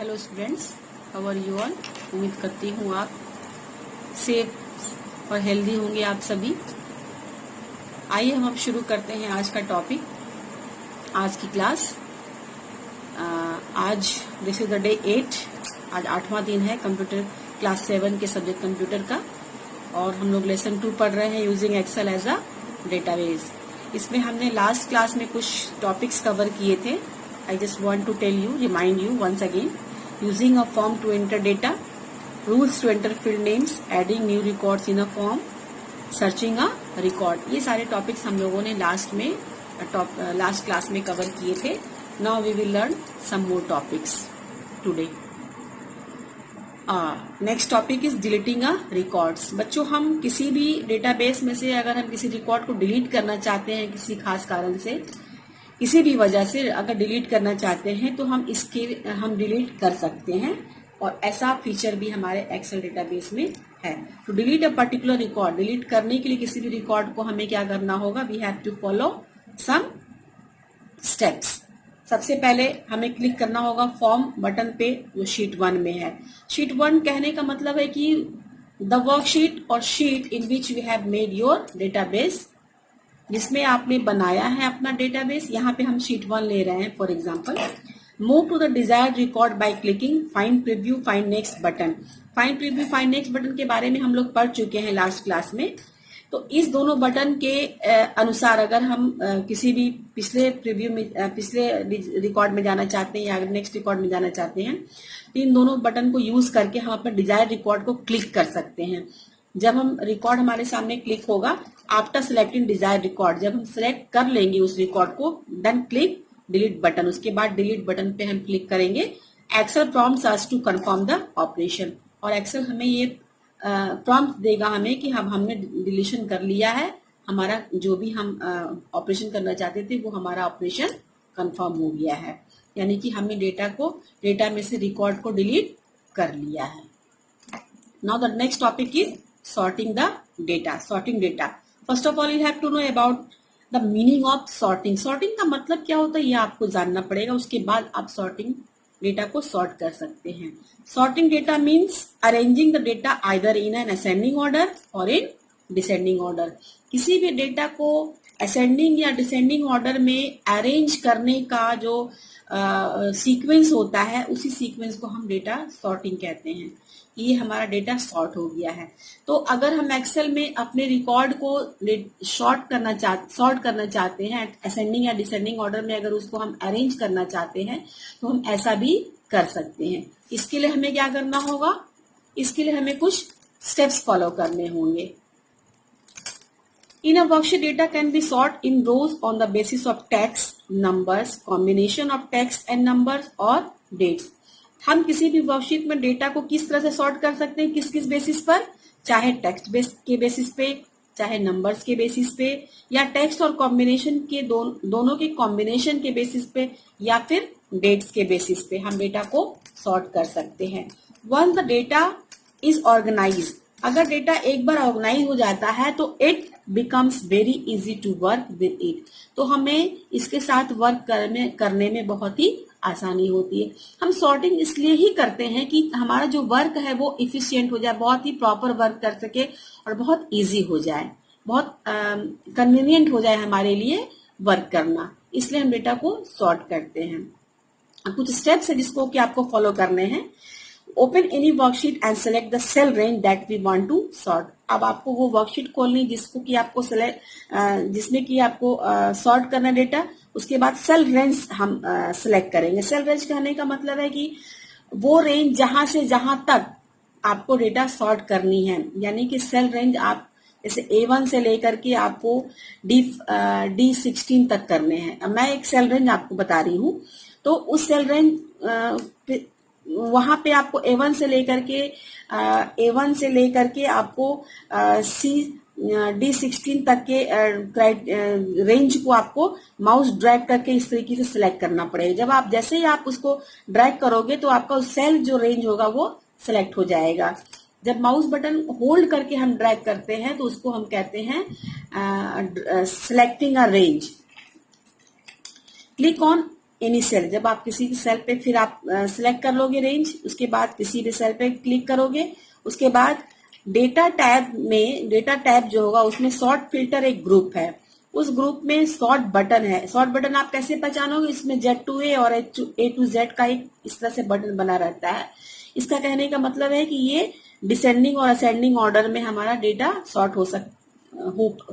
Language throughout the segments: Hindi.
Hello students, how are you all. उम्मीद करती हूँ आप सेफ और हेल्दी होंगे आप सभी। आइए हम अब शुरू करते हैं आज का टॉपिक, आज की क्लास। आज दिस इज द डे 8। आज 8वां दिन है कंप्यूटर क्लास 7 के सब्जेक्ट कंप्यूटर का, और हम लोग लेसन 2 पढ़ रहे हैं using excel as a database. इसमें हमने लास्ट क्लास में कुछ टॉपिक्स कवर किए थे। I just want to tell you, remind you once again, using a form to enter data, rules to enter field names, adding new records in a form, searching a record। ये सारे टॉपिक्स हम लोगों ने लास्ट क्लास में कवर किए थे। Now we will learn some more topics today। Next topic is deleting a records. बच्चों, हम किसी भी डेटाबेस में से अगर हम किसी रिकॉर्ड को डिलीट करना चाहते हैं, किसी खास कारण से, किसी भी वजह से अगर डिलीट करना चाहते हैं तो हम डिलीट कर सकते हैं, और ऐसा फीचर भी हमारे एक्सेल डेटाबेस में है। To delete a particular record, delete करने के लिए किसी भी रिकॉर्ड को हमें क्या करना होगा, we have to follow some steps. सबसे पहले हमें क्लिक करना होगा फॉर्म बटन पे, जो शीट 1 में है। शीट 1 कहने का मतलब है कि द वर्कशीट और sheet in which we have made your database, जिसमें आपने बनाया है अपना डेटाबेस। यहाँ पे हम शीट 1 ले रहे हैं। For example, move to the desired record by clicking find preview find next button. Find preview find next button के बारे में हम लोग पढ़ चुके हैं लास्ट क्लास में। तो इस दोनों बटन के अनुसार अगर हम किसी भी पिछले रिकॉर्ड में जाना चाहते हैं या नेक्स्ट रिकॉर्ड में जाना चाहते हैं, तो इन दोनों बटन को यूज करके हम अपने डिजायर्ड रिकॉर्ड को क्लिक कर सकते हैं। जब हम रिकॉर्ड हमारे सामने क्लिक होगा, आफ्टर सिलेक्टिंग डिजायर्ड रिकॉर्ड, जब हम सिलेक्ट कर लेंगे उस रिकॉर्ड को, देन क्लिक डिलीट बटन। उसके बाद डिलीट बटन पे हम क्लिक करेंगे। Excel prompts us to confirm the operation, और एक्सेल हमें ये प्रॉम्प्ट देगा हमें कि हमने डिलीशन कर लिया है, हमारा जो भी हम ऑपरेशन करना चाहते थे वो हमारा ऑपरेशन कंफर्म हो गया है, यानी कि हमने डेटा में से रिकॉर्ड को डिलीट कर लिया है। Now the next topic is sorting the data। sorting data, first of all you have to know about the meaning of sorting। sorting का मतलब क्या होता है ये आपको जानना पड़ेगा, उसके बाद आप sorting डेटा को सॉर्ट कर सकते हैं। sorting data means arranging the data either in an ascending order or in descending order। किसी भी डेटा को ascending या descending order में अरेंज करने का जो सीक्वेंस होता है, उसी सीक्वेंस को हम डेटा सॉर्टिंग कहते हैं। ये हमारा डेटा सॉर्ट हो गया है। तो अगर हम एक्सेल में अपने रिकॉर्ड को सॉर्ट करना चाहते हैं असेंडिंग या डिसेंडिंग ऑर्डर में, अगर उसको हम अरेंज करना चाहते हैं तो हम ऐसा भी कर सकते हैं। इसके लिए हमें क्या करना होगा, इसके लिए हमें कुछ स्टेप्स फॉलो करने होंगे। In a worksheet, data can be sorted in rows on the basis of text, numbers, combination of text and numbers और dates। हम किसी भी वर्कशीट में डेटा को किस तरह से सॉर्ट कर सकते हैं, किस किस बेसिस पर, चाहे टेक्स्ट के बेसिस पे, चाहे नंबर्स के बेसिस पे, या टेक्स्ट और कॉम्बिनेशन के दोनों के कॉम्बिनेशन के बेसिस पे, या फिर डेट्स के बेसिस पे हम डेटा को सॉर्ट कर सकते हैं। Once the data is organized, अगर डेटा एक बार ऑर्गेनाइज हो जाता है तो it becomes very easy to work with it. तो हमें इसके साथ वर्क करने में बहुत ही आसानी होती है। हम सॉर्टिंग इसलिए ही करते हैं कि हमारा जो वर्क है वो इफिशिएंट हो जाए, बहुत ही प्रॉपर वर्क कर सके और बहुत इजी हो जाए, बहुत कन्वीनियंट हो जाए हमारे लिए वर्क करना। इसलिए हम डेटा को सॉर्ट करते हैं। कुछ स्टेप्स है जिसको कि आपको फॉलो करने हैं। Open any worksheet and select the cell range that we want to sort. अब आपको वो वर्कशीट खोलनी जिसमें कि आपको सॉर्ट करना डेटा। उसके बाद सेल रेंज हम सिलेक्ट करेंगे। सेल रेंज कहने का मतलब है कि वो रेंज जहां से जहां तक आपको डेटा सॉर्ट करनी है, यानी कि सेल रेंज आप जैसे A1 से लेकर के आपको D16 तक करने हैं। अब मैं एक सेल रेंज आपको बता रही हूँ, तो उस सेल रेंज वहां पे आपको A1 से लेकर के आपको D16 तक के रेंज को आपको माउस ड्रैग करके इस तरीके से सिलेक्ट करना पड़ेगा। जब आप जैसे ही आप उसको ड्रैग करोगे तो आपका सेल जो रेंज होगा वो सिलेक्ट हो जाएगा। जब माउस बटन होल्ड करके हम ड्रैग करते हैं तो उसको हम कहते हैं selecting a range. Click on any cell, जब आप किसी भी सेल पे फिर आप सिलेक्ट कर लोगे रेंज, उसके बाद किसी भी सेल पे क्लिक करोगे, उसके बाद डेटा टैब में, डेटा टैब जो होगा उसमें सॉर्ट फिल्टर एक ग्रुप है, उस ग्रुप में सॉर्ट बटन है। सॉर्ट बटन आप कैसे पहचानोगे, इसमें Z to A और A to Z का एक इस तरह से बटन बना रहता है। इसका कहने का मतलब है कि ये डिसेंडिंग और असेंडिंग ऑर्डर में हमारा डेटा सॉर्ट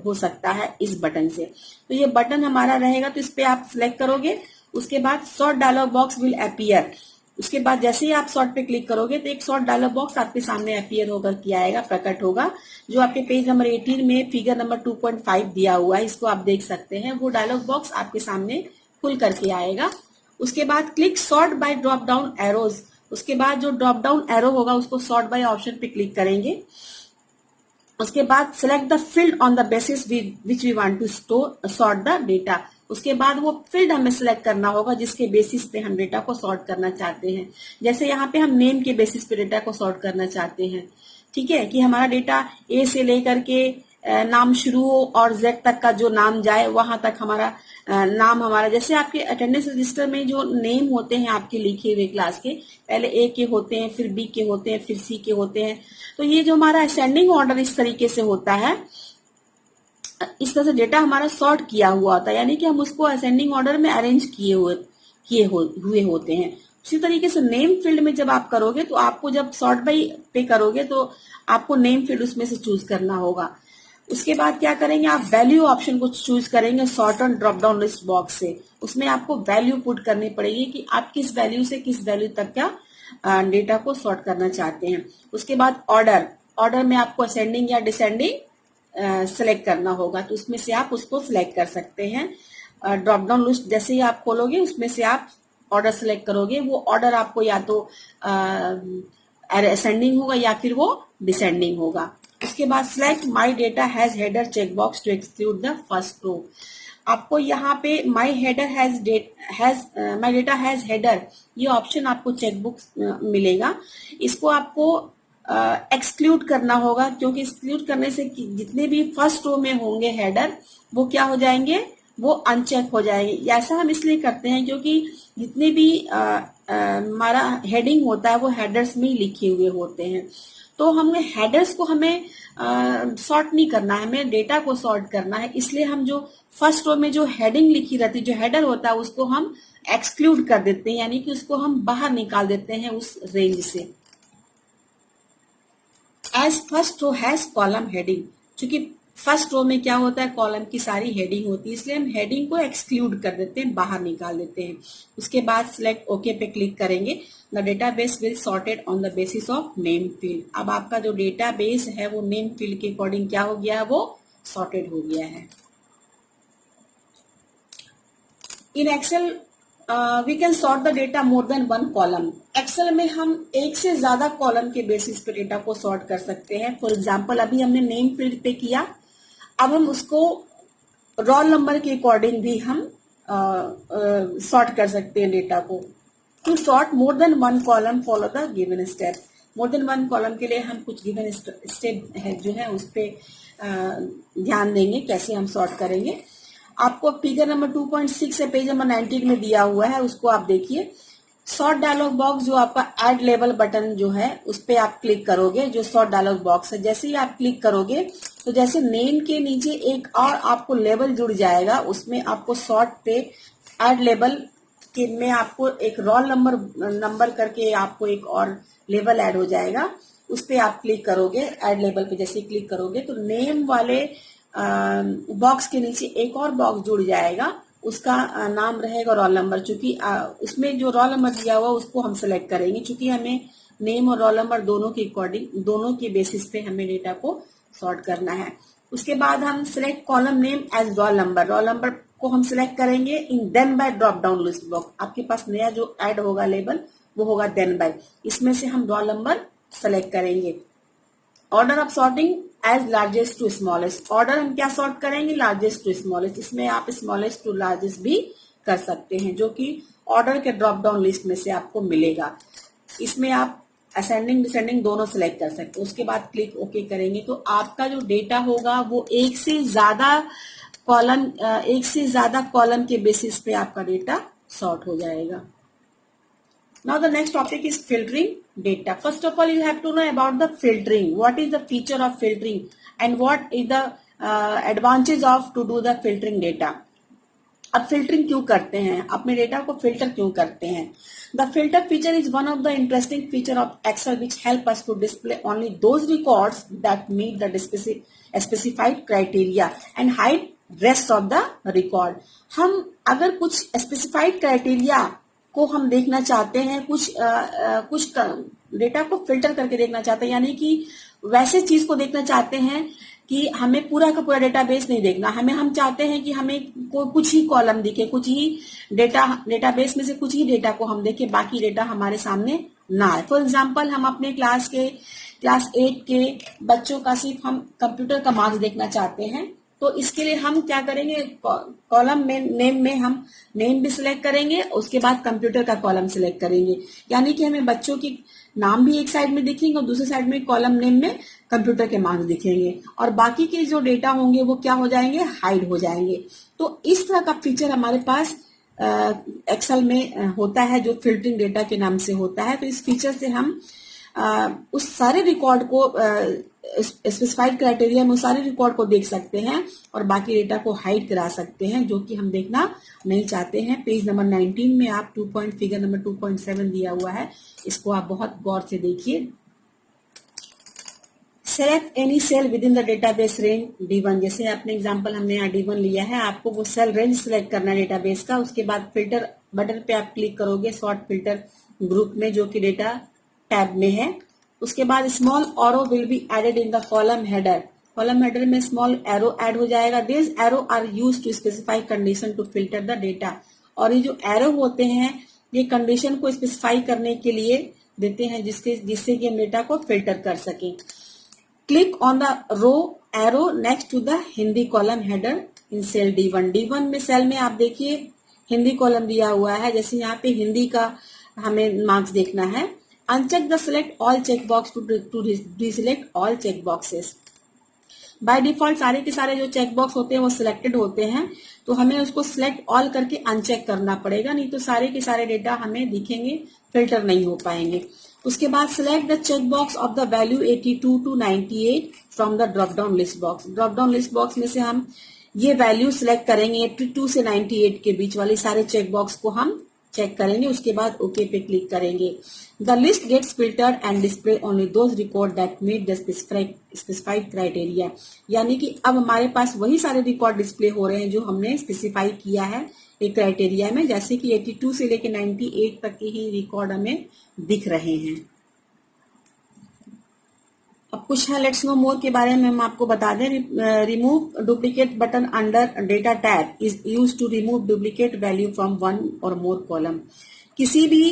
हो सकता है इस बटन से। तो ये बटन हमारा रहेगा, तो इस पे आप सिलेक्ट करोगे, उसके बाद sort dialog box will appear. उसके बाद जैसे ही आप सॉर्ट पे क्लिक करोगे तो एक सॉर्ट डायलॉग बॉक्स आपके सामने अपीयर होकर के आएगा, प्रकट होगा, जो आपके पेज नंबर 18 में फिगर नंबर 2.5 दिया हुआ है, इसको आप देख सकते हैं। वो डायलॉग बॉक्स आपके सामने खुल करके आएगा। उसके बाद click sort by drop down arrows, उसके बाद जो ड्रॉप डाउन एरो होगा उसको सॉर्ट बाय ऑप्शन पे क्लिक करेंगे। उसके बाद select the field on the basis which we want to sort the data, उसके बाद वो फील्ड हमें सिलेक्ट करना होगा जिसके बेसिस पे हम डेटा को सॉर्ट करना चाहते हैं। जैसे यहाँ पे हम नेम के बेसिस पे डेटा को सॉर्ट करना चाहते हैं, ठीक है, कि हमारा डेटा ए से लेकर के नाम शुरू हो और जेड तक का जो नाम जाए वहां तक हमारा नाम हमारा, जैसे आपके अटेंडेंस रजिस्टर में जो नेम होते हैं आपके लिखे हुए क्लास के, पहले ए के होते हैं, फिर बी के होते हैं, फिर सी के होते हैं। तो ये जो हमारा असेंडिंग ऑर्डर इस तरीके से होता है, इस तरह से डेटा हमारा सॉर्ट किया हुआ होता है, यानी कि हम उसको असेंडिंग ऑर्डर में अरेंज किए हुए होते हैं। उसी तरीके से नेम फील्ड में जब आप करोगे तो आपको जब सॉर्ट बाई पे करोगे तो आपको नेम फील्ड उसमें से चूज करना होगा। उसके बाद क्या करेंगे, आप वैल्यू ऑप्शन को चूज करेंगे sort on drop down list box से। उसमें आपको वैल्यू पुट करनी पड़ेगी कि आप किस वैल्यू से किस वैल्यू तक का डेटा को सॉर्ट करना चाहते हैं। उसके बाद ऑर्डर में आपको असेंडिंग या डिसेंडिंग सिलेक्ट करना होगा, तो उसमें से आप उसको सिलेक्ट कर सकते हैं। ड्रॉप डाउन लिस्ट जैसे ही आप खोलोगे उसमें से आप ऑर्डर सिलेक्ट करोगे, वो ऑर्डर आपको या तो असेंडिंग होगा या फिर वो डिसेंडिंग होगा। उसके बाद select my data has header checkbox to exclude the first row. आपको यहाँ पे माई डेटा हैज हेडर, ये ऑप्शन आपको चेकबॉक्स मिलेगा, इसको आपको एक्सक्लूड करना होगा, क्योंकि एक्सक्लूड करने से जितने भी फर्स्ट रो में होंगे हेडर वो क्या हो जाएंगे, वो अनचेक हो जाएंगे। ऐसा हम इसलिए करते हैं क्योंकि जितने भी हमारा हेडिंग होता है वो हेडर्स में ही लिखे हुए होते हैं, तो हमें हेडर्स को हमें सॉर्ट नहीं करना है, हमें डेटा को सॉर्ट करना है। इसलिए हम जो फर्स्ट रो में जो हेडिंग लिखी रहती है, जो हेडर होता है, उसको हम एक्सक्लूड कर देते हैं, यानी कि उसको हम बाहर निकाल देते हैं उस रेंज से। As first row has column heading, क्योंकि फर्स्ट रो में क्या होता है, कॉलम की सारी हेडिंग होती है, इसलिए हम हेडिंग को एक्सक्लूड कर देते हैं, बाहर निकाल देते हैं। उसके बाद सिलेक्ट ओके पे क्लिक करेंगे। The database will sorted on the basis of name field. अब आपका जो डेटाबेस है वो नेम फील्ड के अकॉर्डिंग क्या हो गया है, वो सॉर्टेड हो गया है। In excel we can sort the data more than one column. Excel में हम एक से ज्यादा कॉलम के बेसिस पे डेटा को सॉर्ट कर सकते हैं। फॉर एग्जांपल अभी हमने नेम फील्ड पे किया, अब हम उसको रोल नंबर के अकॉर्डिंग भी हम सॉर्ट कर सकते हैं डेटा को। To sort more than one column follow the given step. More than one column के लिए हम कुछ गिवन स्टेप है जो है उस पर ध्यान देंगे, कैसे हम सॉर्ट करेंगे। आपको फिगर नंबर 2.6 है, पेज नंबर 19 में दिया हुआ है, उसको आप देखिए। सॉर्ट डायलॉग बॉक्स जो आपका ऐड लेबल बटन जो है उस पर आप क्लिक करोगे, जो सॉर्ट डायलॉग बॉक्स है, जैसे ही आप क्लिक करोगे तो जैसे नेम के नीचे एक और आपको लेबल जुड़ जाएगा, उसमें आपको सॉर्ट पे ऐड लेबल के में आपको एक रोल नंबर करके आपको एक और लेबल ऐड हो जाएगा, उस पर आप क्लिक करोगे। ऐड लेबल पे जैसे क्लिक करोगे तो नेम वाले बॉक्स के नीचे एक और बॉक्स जुड़ जाएगा, उसका नाम रहेगा रोल नंबर। चूंकि उसमें जो रोल नंबर दिया हुआ उसको हम सिलेक्ट करेंगे, चूंकि हमें नेम और रोल नंबर दोनों के अकॉर्डिंग, दोनों के बेसिस पे हमें डेटा को सॉर्ट करना है। उसके बाद हम select column name as roll number. Roll number को हम सिलेक्ट करेंगे in then by drop down list box. आपके पास नया जो ऐड होगा लेबल वो होगा देन बाय, इसमें से हम रोल नंबर सेलेक्ट करेंगे। Order of sorting as largest to smallest. Order हम क्या सॉर्ट करेंगे, लार्जेस्ट टू स्मॉलेस्ट। इसमें आप स्मॉलेस्ट टू लार्जेस्ट भी कर सकते हैं, जो कि ऑर्डर के ड्रॉप डाउन लिस्ट में से आपको मिलेगा। इसमें आप असेंडिंग डिसेंडिंग दोनों सिलेक्ट कर सकते हैं। उसके बाद क्लिक ओके करेंगे तो आपका जो डेटा होगा वो एक से ज्यादा कॉलम के बेसिस पे आपका डेटा सॉर्ट हो जाएगा। Now the next topic is filtering data. First of all, you have to know about the filtering. What is the feature of filtering and what is the advantage of to do the filtering data. अब फिल्टरिंग क्यों करते हैं, अपने डेटा को फिल्टर क्यों करते हैं? The filter feature is one of the interesting feature of excel which help us to display only those records that meet the specified criteria and hide rest of the record. हम अगर कुछ स्पेसिफाइड क्राइटेरिया को हम देखना चाहते हैं, कुछ डेटा को फिल्टर करके देखना चाहते हैं, यानी कि वैसे चीज को देखना चाहते हैं कि हमें पूरा का पूरा डेटाबेस नहीं देखना, हम चाहते हैं कि हमें कुछ ही कॉलम दिखे, कुछ ही डेटाबेस में से कुछ ही डेटा को हम देखें, बाकी डेटा हमारे सामने ना आए। फॉर एग्जांपल, हम अपने क्लास 8 के बच्चों का सिर्फ हम कंप्यूटर का मार्क्स देखना चाहते हैं, तो इसके लिए हम क्या करेंगे, कॉलम में नेम में हम नेम भी सिलेक्ट करेंगे, उसके बाद कंप्यूटर का कॉलम सिलेक्ट करेंगे, यानी कि हमें बच्चों की नाम भी एक साइड में दिखेंगे और दूसरे साइड में कॉलम नेम में कंप्यूटर के मार्क्स दिखेंगे, और बाकी के जो डेटा होंगे वो क्या हो जाएंगे, हाइड हो जाएंगे। तो इस तरह का फीचर हमारे पास एक्सेल में होता है, जो फिल्टरिंग डेटा के नाम से होता है। तो इस फीचर से हम उस सारे रिकॉर्ड को स्पेसिफाइड क्राइटेरिया में उस सारे रिकॉर्ड को देख सकते हैं और बाकी डेटा को हाइड करा सकते हैं, जो कि हम देखना नहीं चाहते हैं। पेज नंबर 19 में आप फिगर नंबर 2.7 दिया हुआ है, इसको आप बहुत गौर से देखिए। Select any cell within the database range D1, जैसे अपने एग्जांपल हमने यहाँ D1 लिया है, आपको वो सेल रेंज सिलेक्ट करना है डेटाबेस का। उसके बाद फिल्टर बटन पे आप क्लिक करोगे सॉर्ट फिल्टर ग्रुप में, जो कि डेटा टैब में है। उसके बाद small arrow will be added in the column header, column header में स्मॉल एरो ऐड हो जाएगा। This arrow are used to specify condition to filter the data, और ये जो एरो होते हैं ये कंडीशन को स्पेसिफाई करने के लिए देते हैं, जिससे कि हम डेटा को फिल्टर कर सकें। Click on the row arrow next to the Hindi column header in cell D1। D1 में सेल में आप देखिए हिंदी कॉलम दिया हुआ है, जैसे यहाँ पे हिंदी का हमें मार्क्स देखना है। Uncheck the select all check box to deselect all check boxes. By default सारे के सारे जो चेक बॉक्स होते हैं वो सिलेक्टेड होते हैं, तो हमें उसको सिलेक्ट ऑल करके अनचेक करना पड़ेगा, नहीं तो सारे के सारे डेटा हमें दिखेंगे, फिल्टर नहीं हो पाएंगे। उसके बाद select the check box of the value 82 to 98 from the drop down list box. Drop down list box में से हम ये वैल्यू सिलेक्ट करेंगे, 82 से 98 के बीच वाले सारे चेक बॉक्स को हम चेक करेंगे। उसके बाद ओके पे क्लिक करेंगे। The list gets filtered and display only those record that meet the specified criteria, यानी कि अब हमारे पास वही सारे रिकॉर्ड डिस्प्ले हो रहे हैं जो हमने स्पेसिफाई किया है एक क्राइटेरिया में, जैसे कि 82 से लेके 98 तक के ही रिकॉर्ड हमें दिख रहे हैं। अब कुछ है लेट्स नो मोर के बारे में हम आपको बता दें। Remove duplicate button under data tab is used to remove duplicate value from one और मोर कॉलम। किसी भी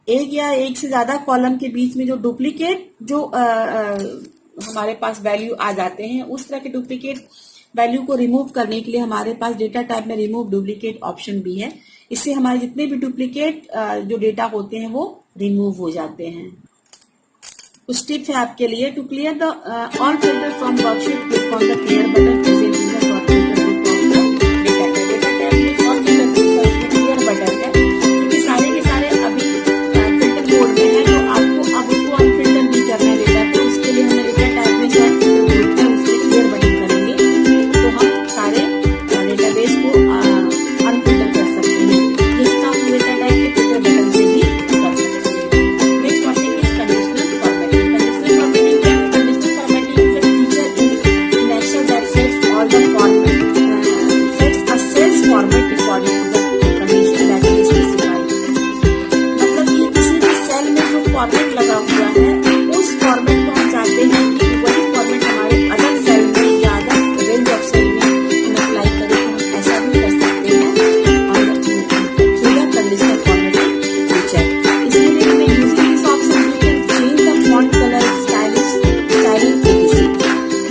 एक या एक से ज्यादा कॉलम के बीच में जो डुप्लीकेट जो हमारे पास वैल्यू आ जाते हैं, उस तरह के डुप्लीकेट वैल्यू को रिमूव करने के लिए हमारे पास डेटा टाइप में रिमूव डुप्लीकेट ऑप्शन भी है। इससे हमारे जितने भी डुप्लीकेट जो डेटा होते हैं वो रिमूव हो जाते हैं। कुछ टिप है आपके लिए। To clear the all filter from worksheet, click on the clear button to save the sort filter from the data type. Data type में सॉर्ट फिल्टर क्लियर बटन है, क्योंकि सारे के सारे अभी फिल्टर मोड में है, तो आपको अब उसको अनफिल्टर नहीं करना है डेटा, तो उसके लिए हमें डेटा टाइप में सॉर्ट फिल्टर ग्रुप है, उससे क्लियर बटन करेंगे तो हम सारे डेटाबेस को अनफिल्टर कर सकते हैं। ये काम डेटा टाइप के फिल्टर बटन से ही कर सकते हैं। Next topic is conditional formatting. Conditional formatting क्या है? Conditional formatting is a feature in excel that sets all the format sets a cells format according to the condition that is specified. मतलब कि किसी भी सेल में जो फॉर्मेट लगा हुआ है उस फॉर्मेट को हम चाहते हैं कि वही फॉर्मेट हमारे अदर सेल में या अदर रेंज ऑफ सेल में हम अप्लाई करें, तो हम ऐसा भी कर सकते हैं और through the conditional formatting feature. इसके लिए हमें using this option we can change the font colour, styling etc।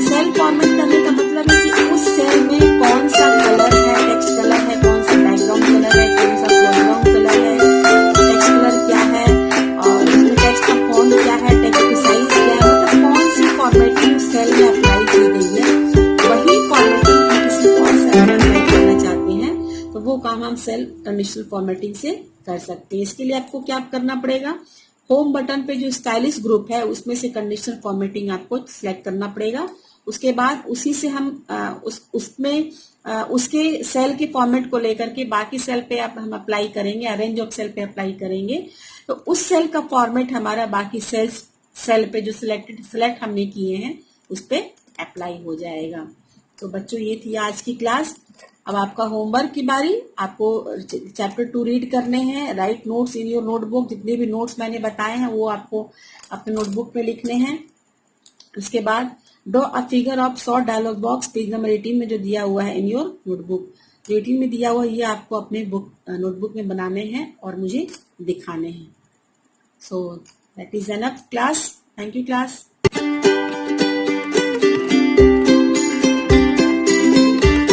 Cell format करने का मतलब है कि उस सेल में कौन सा कलर है, टेक्स्ट कलर है, कौन सा बैकग्राउंड कलर है, कौन सा फोरग्राउंड कलर है, टेक्स्ट कलर क्या है और उसमें टेक्स्ट का फॉन्ट वो काम हम सेल कंडीशनल फॉर्मेटिंग से कर सकते हैं। इसके लिए आपको क्या करना पड़ेगा, होम बटन पे जो स्टाइलिश ग्रुप है उसमें से कंडीशनल फॉर्मेटिंग आपको सिलेक्ट करना पड़ेगा। उसके बाद उसी से हम उसमें उसके सेल के फॉर्मेट को लेकर के बाकी सेल पे हम अप्लाई करेंगे, अरेंज ऑफ सेल पे अप्लाई करेंगे, तो उस सेल का फॉर्मेट हमारा बाकी सेल पे जो सिलेक्ट हमने किए हैं उस पे अप्लाई हो जाएगा। तो बच्चों ये थी आज की क्लास। अब आपका होमवर्क की बारी, आपको चैप्टर 2 रीड करने हैं, right notes in your notebook. जितने भी नोट्स मैंने बताए हैं वो आपको अपने नोटबुक में लिखने हैं। उसके बाद draw a figure of short dialog box, page number 18 में जो दिया हुआ है इन योर नोटबुक, जो 18 में दिया हुआ है ये आपको अपने नोटबुक में बनाने हैं और मुझे दिखाने हैं। So that is enough class. Thank you class.